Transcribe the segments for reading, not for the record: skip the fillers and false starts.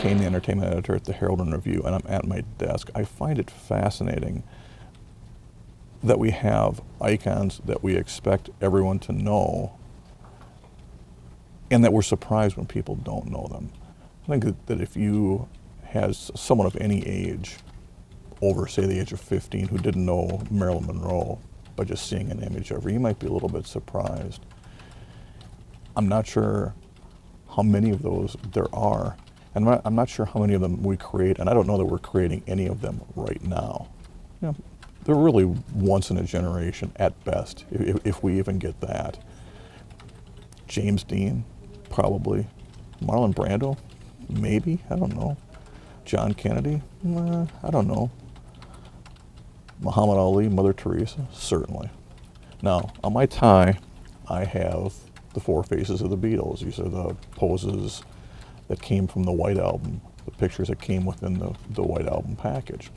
Kane, the entertainment editor at the Herald and Review, and I'm at my desk. I find it fascinating that we have icons that we expect everyone to know, and that we're surprised when people don't know them. I think that if you had someone of any age, over say the age of 15, who didn't know Marilyn Monroe, by just seeing an image of her, you might be a little bit surprised. I'm not sure how many of those there are, and I'm not sure how many of them we create, and I don't know that we're creating any of them right now. You know, they're really once in a generation at best, if we even get that. James Dean, probably. Marlon Brando, maybe, I don't know. John Kennedy, I don't know. Muhammad Ali, Mother Teresa, certainly. Now, on my tie, I have the 4 faces of the Beatles. These are the poses that came from the White Album, the pictures that came within the White Album package.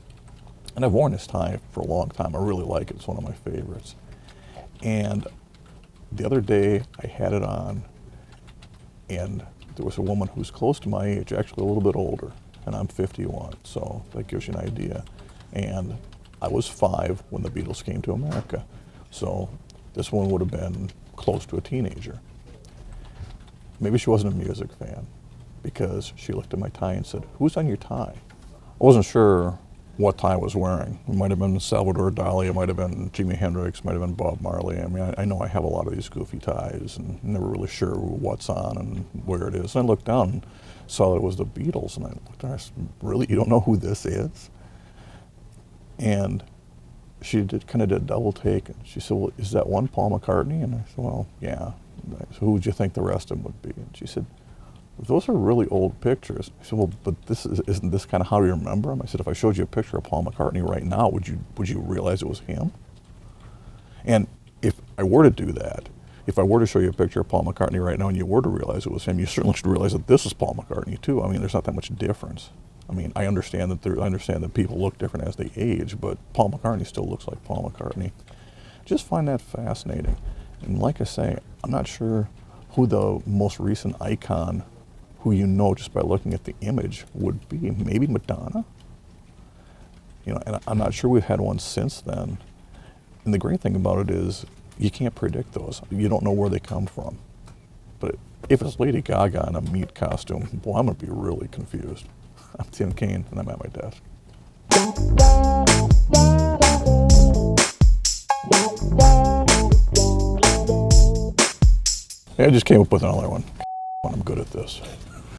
And I've worn this tie for a long time. I really like it. It's one of my favorites. And the other day, I had it on, and there was a woman who's close to my age, actually a little bit older, and I'm 51, so that gives you an idea. And I was 5 when the Beatles came to America, so this one would have been close to a teenager. Maybe she wasn't a music fan, because she looked at my tie and said, "Who's on your tie?" I wasn't sure what tie I was wearing. It might have been Salvador Dali, it might have been Jimi Hendrix, it might have been Bob Marley. I mean, I know I have a lot of these goofy ties and never really sure what's on and where it is. And I looked down and saw that it was the Beatles, and I looked and I said, "Really, you don't know who this is?" And she kind of did a double take, and she said, "Well, is that one Paul McCartney?" And I said, "Well, yeah." So who would you think the rest of them would be? And she said, "Those are really old pictures." I said, "Well, but isn't this kind of how you remember him?" I said, "If I showed you a picture of Paul McCartney right now, would you realize it was him?" And if I were to do that, if I were to show you a picture of Paul McCartney right now and you were to realize it was him, you certainly should realize that this is Paul McCartney too. I mean, there's not that much difference. I mean, I understand that people look different as they age, but Paul McCartney still looks like Paul McCartney. Just find that fascinating. And like I say, I'm not sure who the most recent icon who you know just by looking at the image would be. Maybe Madonna? You know, and I'm not sure we've had one since then. And the great thing about it is you can't predict those. You don't know where they come from. But if it's Lady Gaga in a meat costume, boy, I'm going to be really confused. I'm Tim Kane, and I'm at my desk. I just came up with another one. I'm good at this.